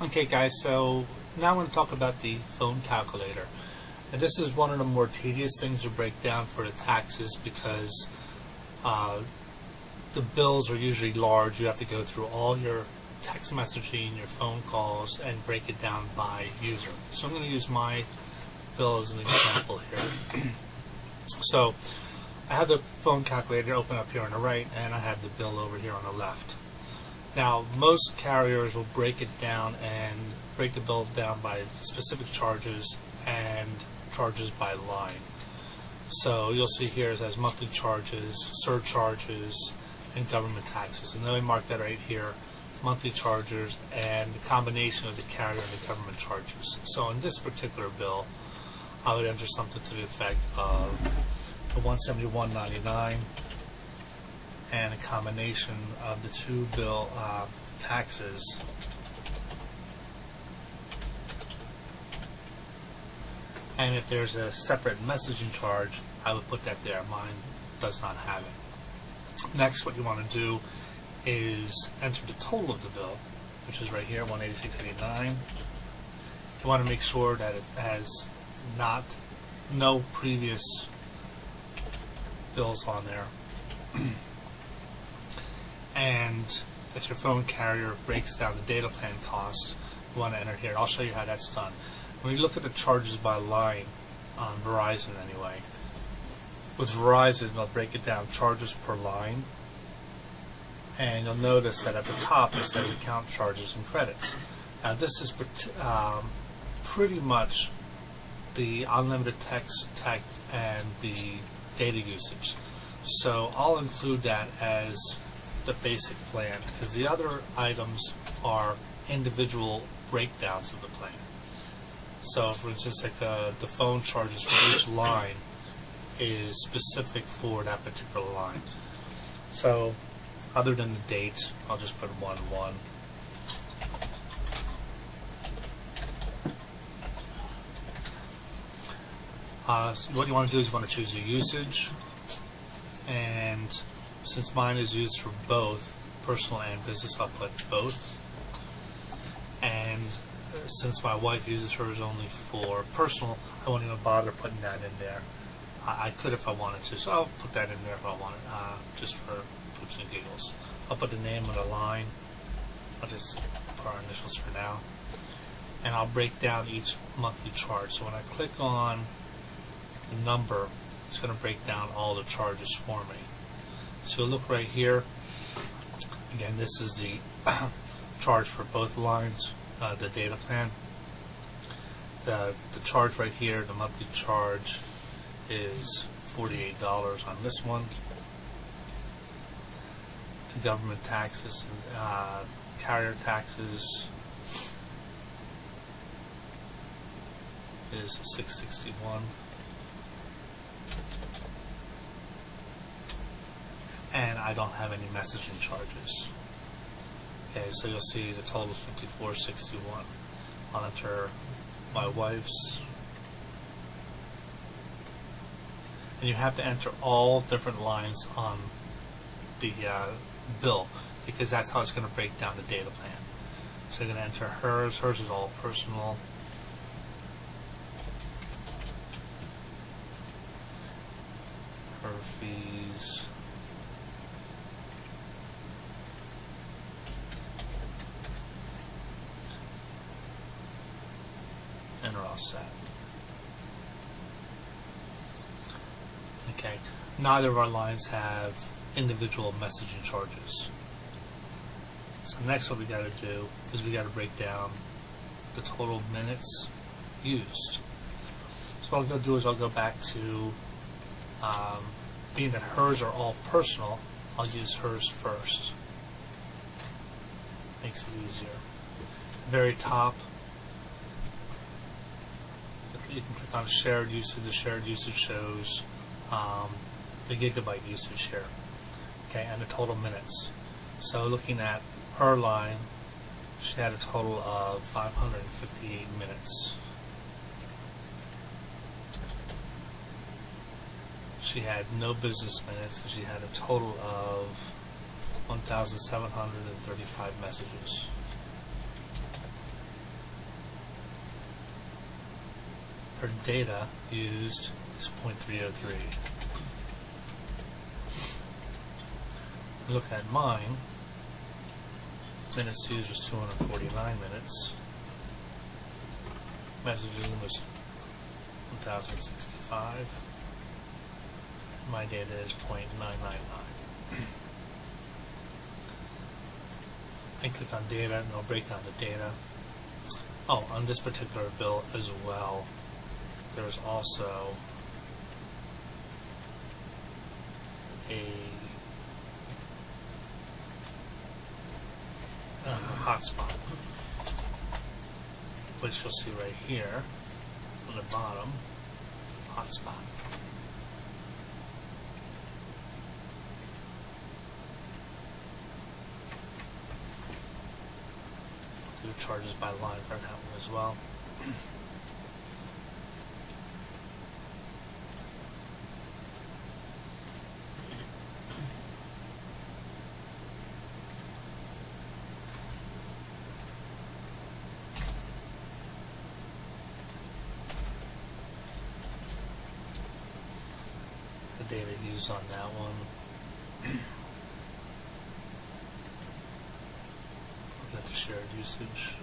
Okay guys, so now I'm going to talk about the phone calculator. And this is one of the more tedious things to break down for the taxes because the bills are usually large. You have to go through all your text messaging, your phone calls, and break it down by user. So I'm going to use my bill as an example here. So I have the phone calculator open up here on the right, and I have the bill over here on the left. Now, most carriers will break it down and break the bill down by specific charges and charges by line. So you'll see here it has monthly charges, surcharges, and government taxes. And then we mark that right here, monthly charges and the combination of the carrier and the government charges. So in this particular bill, I would enter something to the effect of the $171.99 and a combination of the two bill taxes and if there's a separate messaging charge, I would put that there. Mine does not have it. Next, what you want to do is enter the total of the bill, which is right here, $186.89. You want to make sure that it has no previous bills on there. And if your phone carrier breaks down the data plan cost, you want to enter here. I'll show you how that's done. When you look at the charges by line on Verizon anyway, with Verizon they'll break it down charges per line, and you'll notice that at the top it says account charges and credits. Now this is pretty much the unlimited text and the data usage. So I'll include that as the basic plan because the other items are individual breakdowns of the plan. So for instance, like the phone charges for each line is specific for that particular line. So other than the date, I'll just put 1-1. So what you want to do is you want to choose your usage, and since mine is used for both personal and business, I'll put both. And since my wife uses hers only for personal, I won't even bother putting that in there. I could if I wanted to, so I'll put that in there if I want it, just for poops and giggles. I'll put the name of the line. I'll just put our initials for now. And I'll break down each monthly charge. So when I click on the number, it's going to break down all the charges for me. So look right here. Again, this is the charge for both lines, the data plan. The charge right here, the monthly charge, is $48 on this one. The government taxes, carrier taxes is $661. And I don't have any messaging charges. Okay, so you'll see the total is $54.61. I'll enter my wife's, and you have to enter all different lines on the bill because that's how it's going to break down the data plan. So you're going to enter hers. Hers is all personal. Her fees. And we're all set. Okay, neither of our lines have individual messaging charges. So next what we got to do is we got to break down the total minutes used. So what I'll go do is I'll go back to, being that hers are all personal, I'll use hers first. Makes it easier. Very top, you can click on shared usage. The shared usage shows the gigabyte usage here, okay, and the total minutes. So looking at her line, she had a total of 558 minutes. She had no business minutes, so she had a total of 1,735 messages. her data used is 0.303. Look at mine. Minutes used was 249 minutes. Messaging was 1065. My data is 0.999. I click on data and it'll break down the data. Oh, on this particular bill as well, there's also a hotspot, which you'll see right here on the bottom, hotspot. Do charges by line for that one as well. The data used on that one. Looking at the shared usage,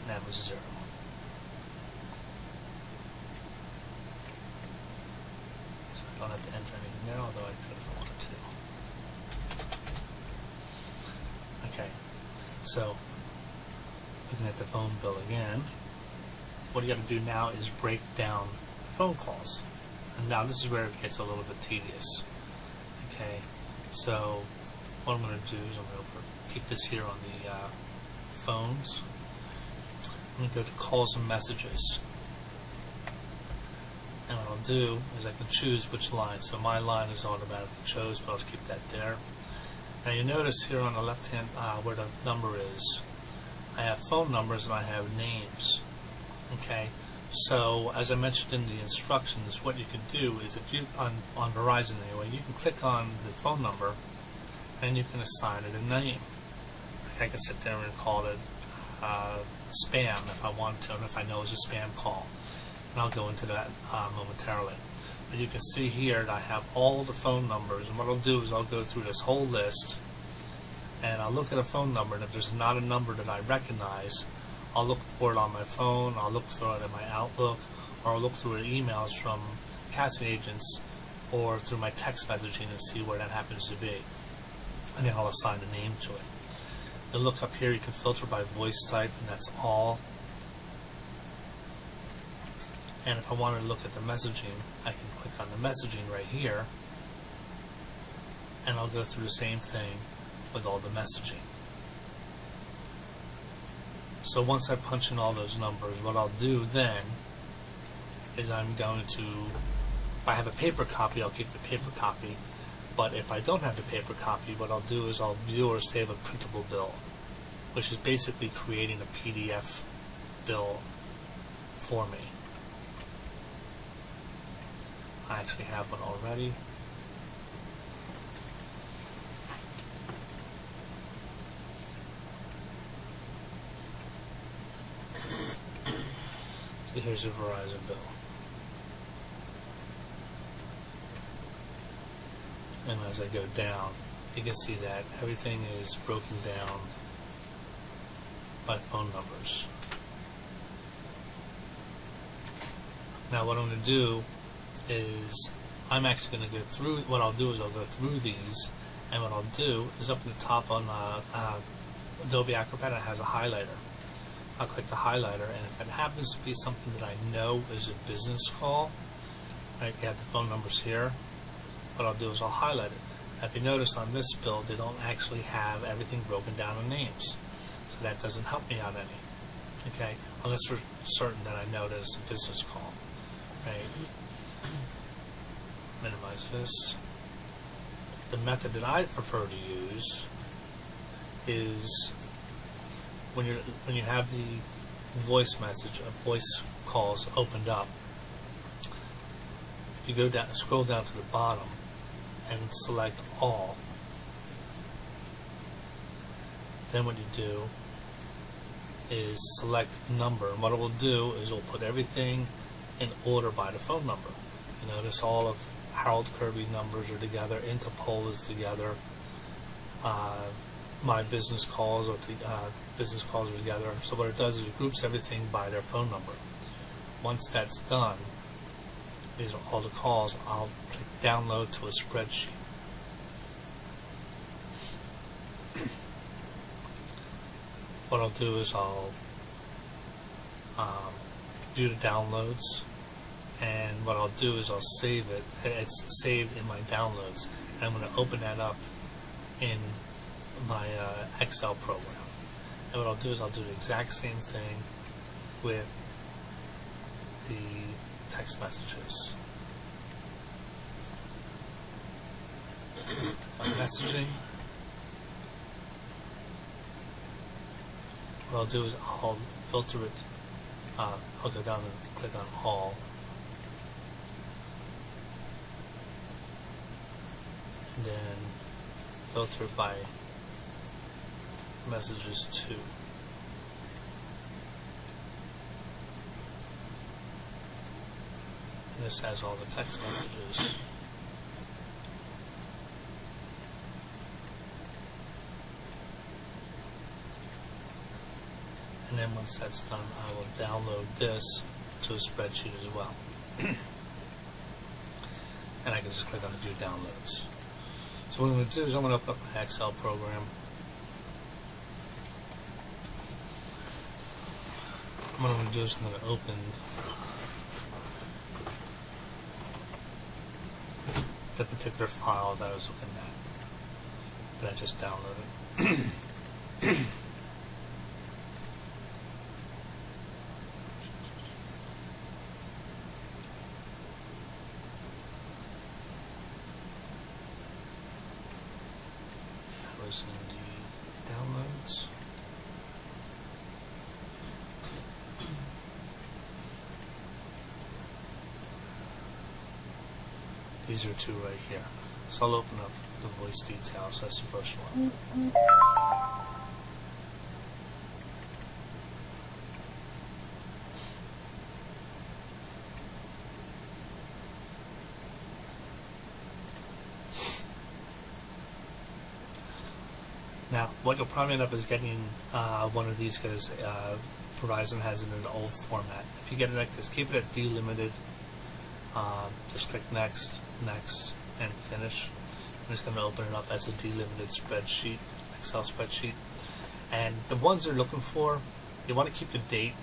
and that was 0. So I don't have to enter anything there, although I could if I wanted to. Okay, so looking at the phone bill again, what you got to do now is break down the phone calls. And now this is where it gets a little bit tedious. Okay, so what I'm going to do is I'm going to keep this here on the phones. I'm going to go to calls and messages. And what I'll do is I can choose which line. So my line is automatically chose, but I'll just keep that there. Now you notice here on the left hand where the number is, I have phone numbers and I have names. Okay. So, as I mentioned in the instructions, what you can do is, if you, on Verizon anyway, you can click on the phone number and you can assign it a name. I can sit there and call it spam if I want to, and if I know it's a spam call. And I'll go into that momentarily. But you can see here that I have all the phone numbers, and what I'll do is I'll go through this whole list and I'll look at a phone number, and if there's not a number that I recognize, I'll look for it on my phone, I'll look through it in my Outlook, or I'll look through emails from casting agents or through my text messaging and see where that happens to be. And then I'll assign a name to it. You'll look up here, you can filter by voice type, and that's all. And if I wanted to look at the messaging, I can click on the messaging right here, and I'll go through the same thing with all the messaging. So once I punch in all those numbers, what I'll do then is I'm going to, if I have a paper copy, I'll keep the paper copy. But if I don't have the paper copy, what I'll do is I'll view or save a printable bill, which is basically creating a PDF bill for me. I actually have one already. So here's your Verizon bill. And as I go down, you can see that everything is broken down by phone numbers. Now what I'm going to do is I'm actually going to go through, what I'll do is I'll go through these, and what I'll do is up in the top on Adobe Acrobat, it has a highlighter. I'll click the highlighter, and if it happens to be something that I know is a business call, right, you have the phone numbers here, what I'll do is I'll highlight it. Now, if you notice on this bill, they don't actually have everything broken down in names, so that doesn't help me out any. Okay, unless for certain that I know that it's a business call. Right. Minimize this. The method that I prefer to use is when you have the voice message, voice calls opened up. If you go down, scroll down to the bottom, and select all. Then what you do is select number, and what it will do is it will put everything in order by the phone number. You notice all of Harold Kirby's numbers are together, Interpol is together, my business calls are together. So what it does is it groups everything by their phone number. Once that's done, these are all the calls. I'll click download to a spreadsheet. What I'll do is I'll do the downloads, and what I'll do is I'll save it. It's saved in my downloads, and I'm going to open that up in my Excel program. And what I'll do is I'll do the exact same thing with the text messages. Messaging. What I'll do is I'll filter it. I'll go down and click on all, and then filter by messages to. And this has all the text messages. And then once that's done, I will download this to a spreadsheet as well. And I can just click on View Downloads. So what I'm going to do is I'm going to open up my Excel program. What I'm going to do is I'm going to open the particular file that I was looking at that I just downloaded. In the downloads. These are two right here. So I'll open up the voice details. That's the first one. Now, what you'll probably end up is getting one of these because Verizon has it in an old format. If you get it like this, keep it at delimited. Just click next, next, and finish. I'm just going to open it up as a delimited spreadsheet, Excel spreadsheet. And the ones you're looking for, you want to keep the date.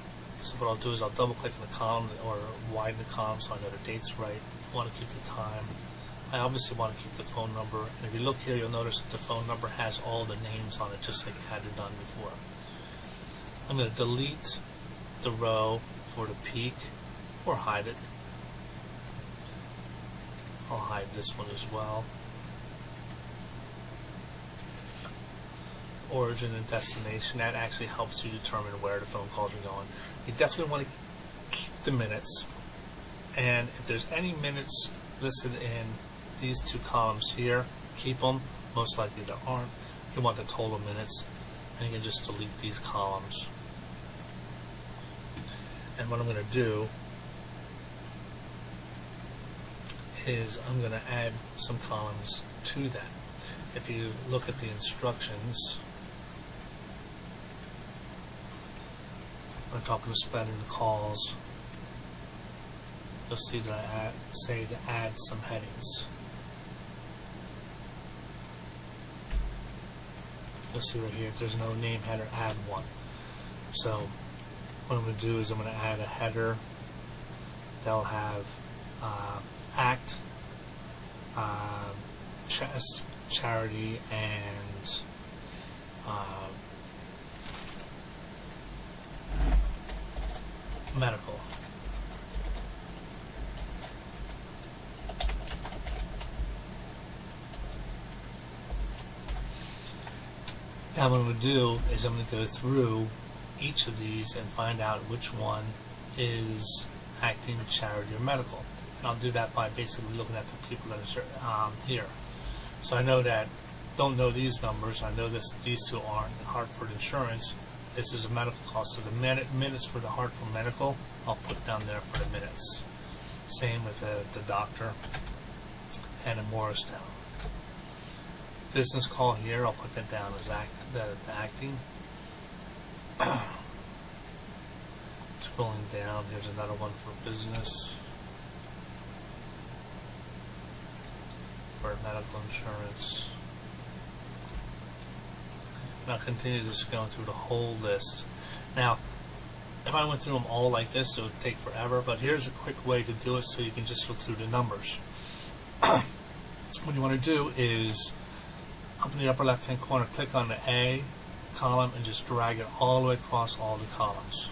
So what I'll do is I'll double click in the column or widen the column so I know the date's right. I want to keep the time. I obviously want to keep the phone number, and if you look here, you'll notice that the phone number has all the names on it, just like it had it done before. I'm going to delete the row for the peak, or hide it. I'll hide this one as well. Origin and destination, that actually helps you determine where the phone calls are going. You definitely want to keep the minutes, and if there's any minutes listed in these two columns here, keep them. Most likely there aren't. You want the total minutes, and you can just delete these columns. And what I'm going to do is I'm going to add some columns to that. If you look at the instructions, when I'm talking to spreading the calls, you'll see that I say to add some headings. You'll see right here, if there's no name header, add one. So what I'm going to do is I'm going to add a header that'll have ACT, charity, and medical. Now what I'm going to do is I'm going to go through each of these and find out which one is acting, charity, or medical. And I'll do that by basically looking at the people that are here. So I know that, don't know these numbers, I know these two aren't in Hartford Insurance, This is a medical call, so the minutes for the Hartford Medical, I'll put down there for the minutes. Same with the doctor and in Morristown. Business call here, I'll put that down as the acting. Scrolling down, here's another one for business, for medical insurance. And I'll continue just going through the whole list. Now, if I went through them all like this, it would take forever, but here's a quick way to do it so you can just look through the numbers. What you want to do is, up in the upper left hand corner, click on the A column and just drag it all the way across all the columns.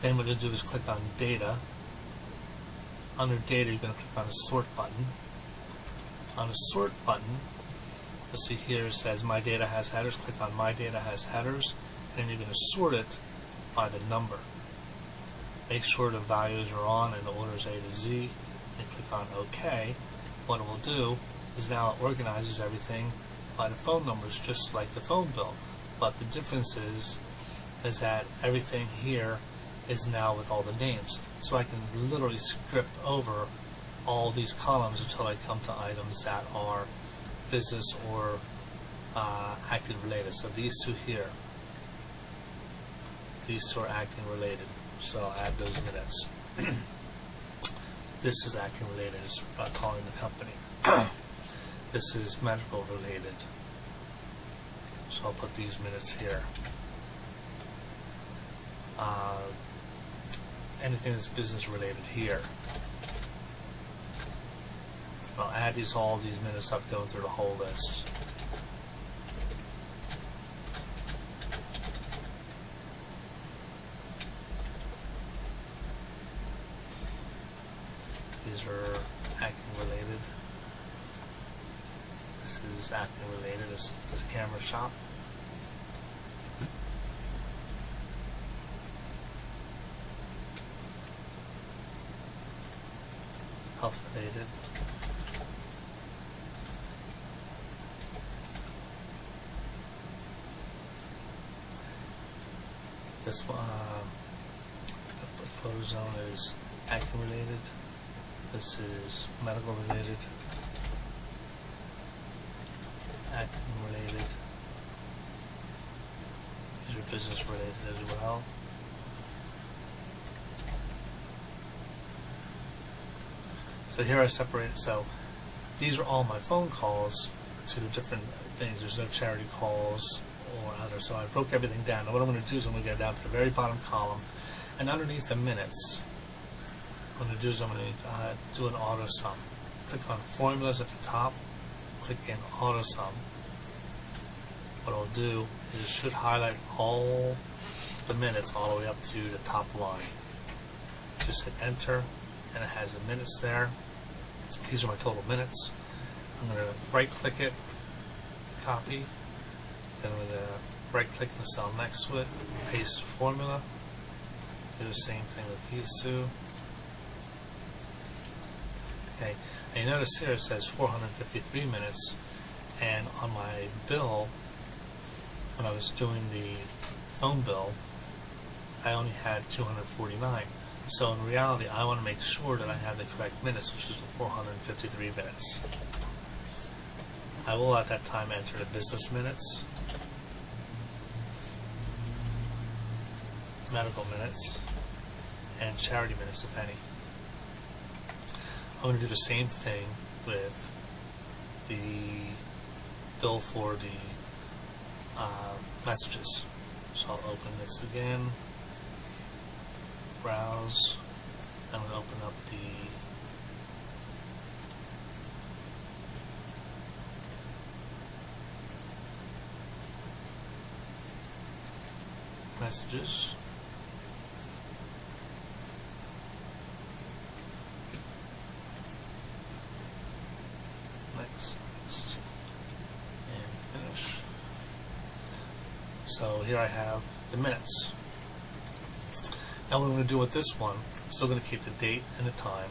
Then what you'll do is click on Data. Under Data, you're going to click on the Sort button. On the Sort button, you'll see here it says My Data Has Headers. Click on My Data Has Headers, and then you're going to sort it by the number. Make sure the values are on and the order is A to Z, and click on OK. What it will do is now it organizes everything by the phone numbers, just like the phone bill. But the difference is that everything here is now with all the names. So I can literally skip over all these columns until I come to items that are business or acting related. So these two here, these two are acting related. So I'll add those minutes. This is acting related, it's calling the company. This is medical related. So I'll put these minutes here. Anything that's business related here. I'll add all these minutes up, going through the whole list. These are acting related. This is acting related. This is a camera shop. Health related. This one, the photo zone is acting related. This is medical related. Acting related. These are business related as well. So here I separated, so these are all my phone calls to the different things. There's no charity calls or other, so I broke everything down. Now what I'm going to do is I'm going to go down to the very bottom column, and underneath the minutes, what I'm going to do is I'm going to do an auto sum. Click on formulas at the top, click in auto sum. What I'll do is it should highlight all the minutes all the way up to the top line. Just hit enter, and it has the minutes there. These are my total minutes. I'm going to right click it, copy, then I'm going to right click the cell next to it, paste the formula, do the same thing with these two. Okay, and you notice here it says 453 minutes, and on my bill, when I was doing the phone bill, I only had 249. So in reality, I want to make sure that I have the correct minutes, which is the 453 minutes. I will at that time enter the business minutes, medical minutes, and charity minutes, if any. I'm going to do the same thing with the bill for the messages. So I'll open this again, browse, I'm going to open up the messages. Next, and finish. So here I have the minutes. Now what I'm going to do with this one, I'm still going to keep the date and the time,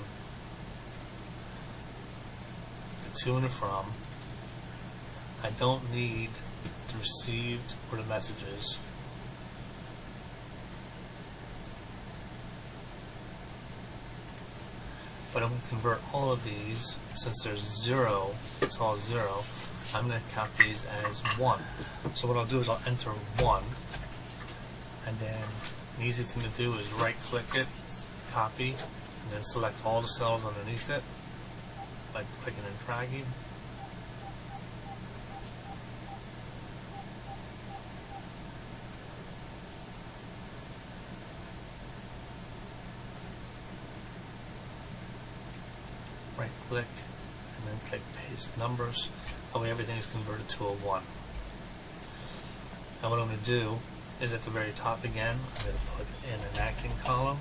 the to and the from. I don't need the received or the messages. but I'm going to convert all of these, since there's 0, it's all 0, I'm going to count these as 1. So what I'll do is I'll enter 1, and then an easy thing to do is right click it, copy, and then select all the cells underneath it by clicking and dragging. Right click and then click paste numbers. That way everything is converted to a 1. Now what I'm going to do is at the very top again, I'm going to put in an acting column,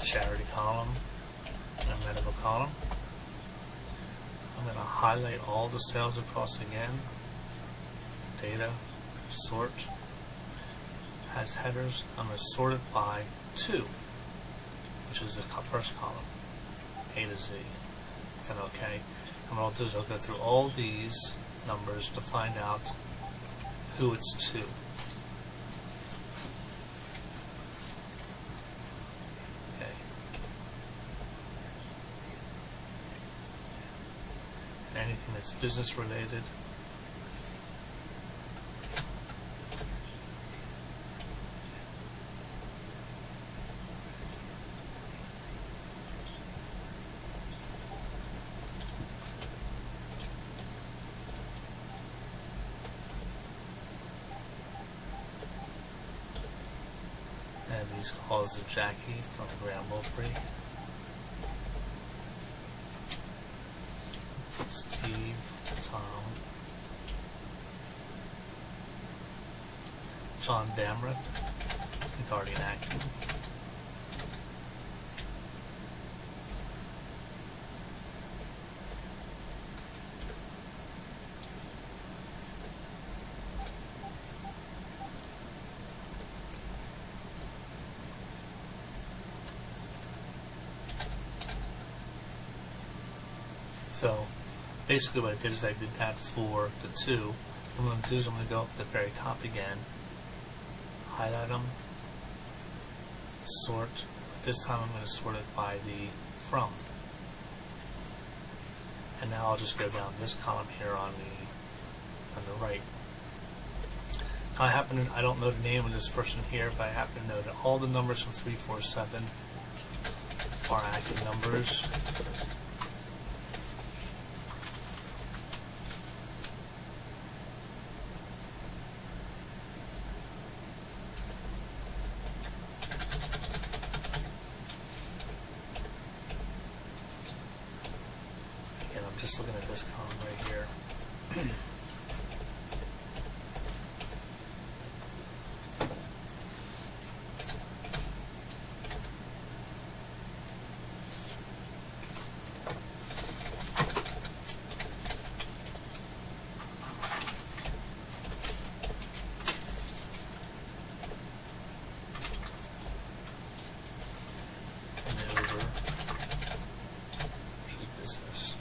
charity column, and a medical column. I'm going to highlight all the cells across again, data, sort, has headers. I'm going to sort it by 2, which is the first column. A to Z. Kind of okay. And what I'll do is I'll go through all these numbers to find out who it's to. Okay. Anything that's business related. And these calls of Jackie from Gramble Free, Steve, Tom, John Damreth, the Guardian Acting, so basically what I did is I did that for the 2. What I'm going to do is I'm going to go up to the very top again, highlight them, sort. This time I'm going to sort it by the from. And now I'll just go down this column here on the right. Now I don't know the name of this person here, but I happen to know that all the numbers from 347 are active numbers. I'm just looking at this column right here. And then over, which is business.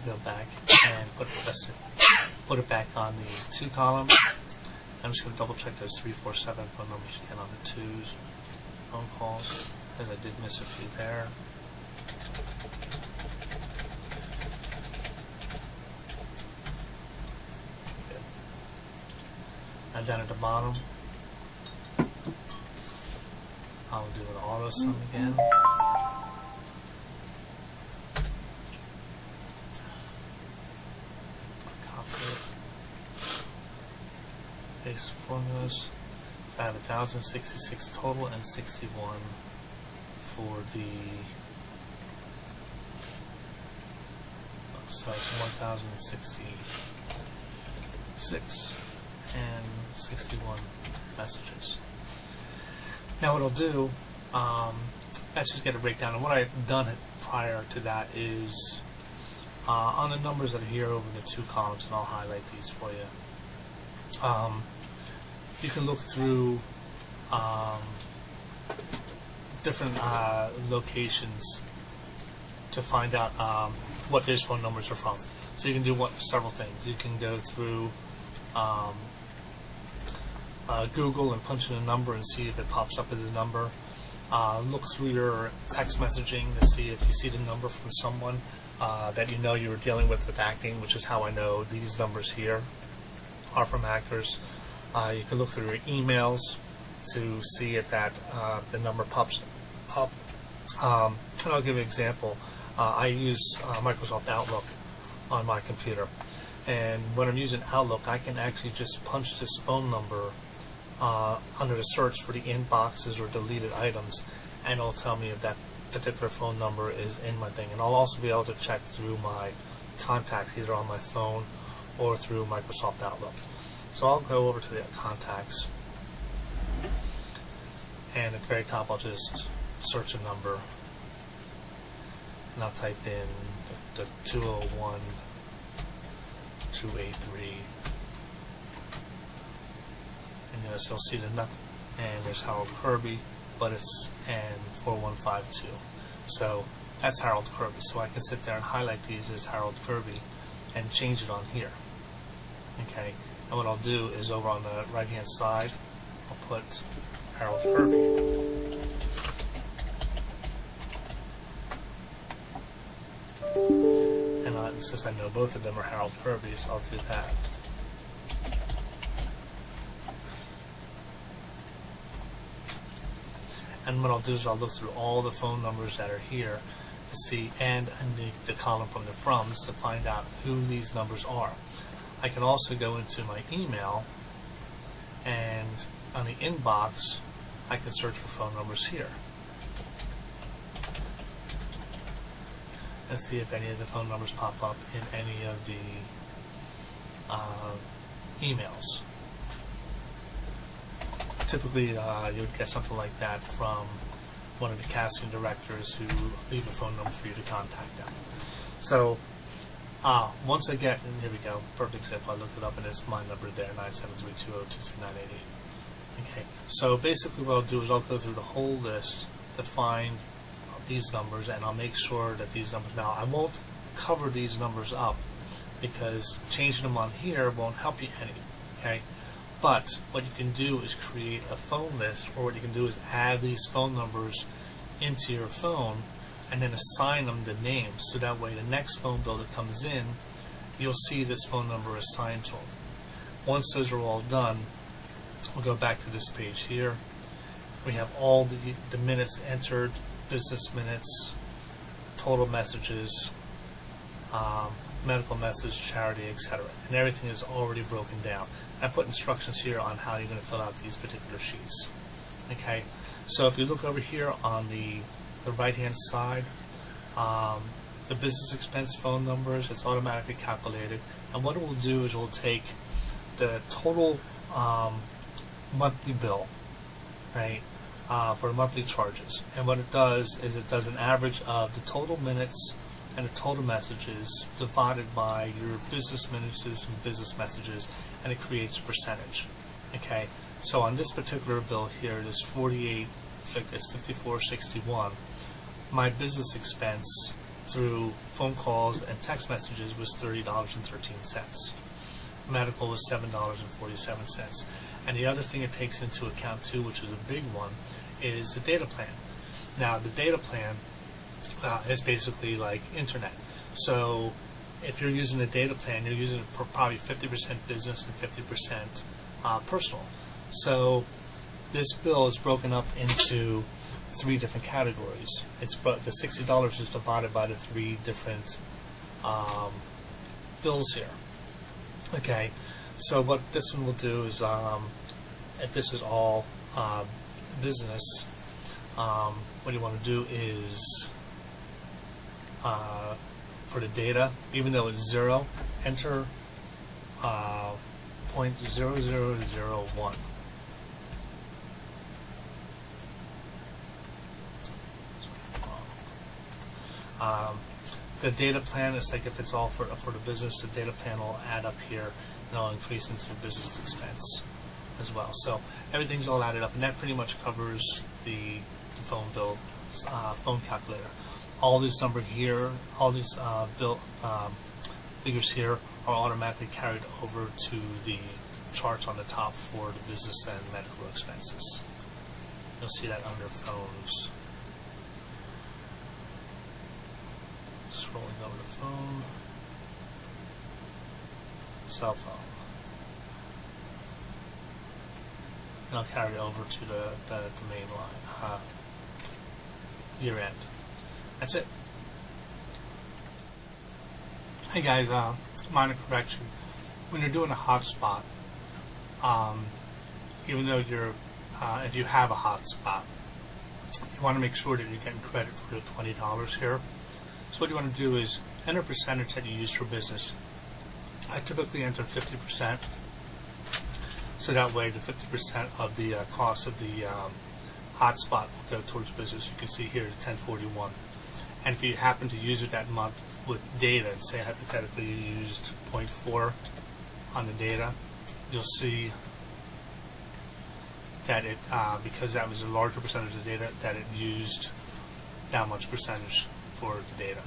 Go back and put it back on the 2 column. I'm just going to double check those 347 phone numbers again on the 2s phone calls, because I did miss a few there. Good. And down at the bottom, I'll do an auto sum again. Paste formulas. So I have 1,066 total and 61 for the. So it's 1,066 and 61 messages. Now what I'll do, let's just get a breakdown. And what I've done prior to that is on the numbers that are here over the 2 columns, and I'll highlight these for you. You can look through different locations to find out what those phone numbers are from. So you can do several things. You can go through Google and punch in a number and see if it pops up as a number. Look through your text messaging to see if you see the number from someone that you know you were dealing with hacking, which is how I know these numbers here are from hackers. You can look through your emails to see if that the number pops up. And I'll give you an example. I use Microsoft Outlook on my computer, and when I'm using Outlook, I can actually just punch this phone number under the search for the inboxes or deleted items, and it'll tell me if that particular phone number is in my thing. And I'll also be able to check through my contacts, either on my phone or through Microsoft Outlook. So I'll go over to the contacts, and at the very top I'll just search a number, and I'll type in the 201 283, and you'll still see the nothing. And there's Harold Kirby, but it's and 4152. So that's Harold Kirby. So I can sit there and highlight these as Harold Kirby and change it on here. Okay, and what I'll do is over on the right hand side, I'll put Harold Kirby. And since I know both of them are Harold Kirby, so I'll do that. And what I'll do is I'll look through all the phone numbers that are here to see, and in the column from the froms to find out who these numbers are. I can also go into my email, and on the inbox I can search for phone numbers here and see if any of the phone numbers pop up in any of the emails. Typically you would get something like that from one of the casting directors who leave a phone number for you to contact them. So once I get, and here we go, perfect example, I looked it up and it's my number there, 97320222988. Okay, so basically what I'll do is I'll go through the whole list to find these numbers, and I'll make sure that these numbers, now I won't cover these numbers up because changing them on here won't help you any. Okay, but what you can do is create a phone list, or what you can do is add these phone numbers into your phone and then assign them the names, so that way the next phone bill that comes in, you'll see this phone number assigned to them. Once those are all done, we'll go back to this page here. We have all the minutes entered, business minutes, total messages, medical message, charity, etc. And everything is already broken down. I put instructions here on how you're going to fill out these particular sheets. Okay, so if you look over here on the right hand side, the business expense phone numbers, it's automatically calculated, and what it will do is it will take the total monthly bill, right, for monthly charges, and what it does is it does an average of the total minutes and the total messages divided by your business minutes and business messages, and it creates a percentage. Okay, so on this particular bill here, it is 54.61. My business expense through phone calls and text messages was $30.13. Medical was $7.47. And the other thing it takes into account too, which is a big one, is the data plan. Now the data plan is basically like internet. So if you're using a data plan, you're using it for probably 50% business and 50% personal. So this bill is broken up into 3 different categories. It's the $60 is divided by the 3 different bills here. Okay, so what this one will do is, if this is all business, what you want to do is, for the data, even though it's 0, enter 0.0001. The data plan is like if it's all for the business, the data plan will add up here and it'll increase into the business expense as well. So everything's all added up, and that pretty much covers the phone bill, phone calculator. All these numbers here, all these bill figures here are automatically carried over to the charts on the top for the business and medical expenses. You'll see that under phones. Scrolling over to phone, cell phone. And I'll carry it over to the main line, year end. That's it. Hey guys, minor correction. When you're doing a hotspot, even though if you have a hotspot, you want to make sure that you're getting credit for the $20 here. So what you want to do is enter percentage that you use for business. I typically enter 50%, so that way the 50% of the cost of the hotspot will go towards business. You can see here the 1041. And if you happen to use it that month with data, and say hypothetically you used 0.4 on the data, you'll see that it, because that was a larger percentage of the data, that it used that much percentage for the data.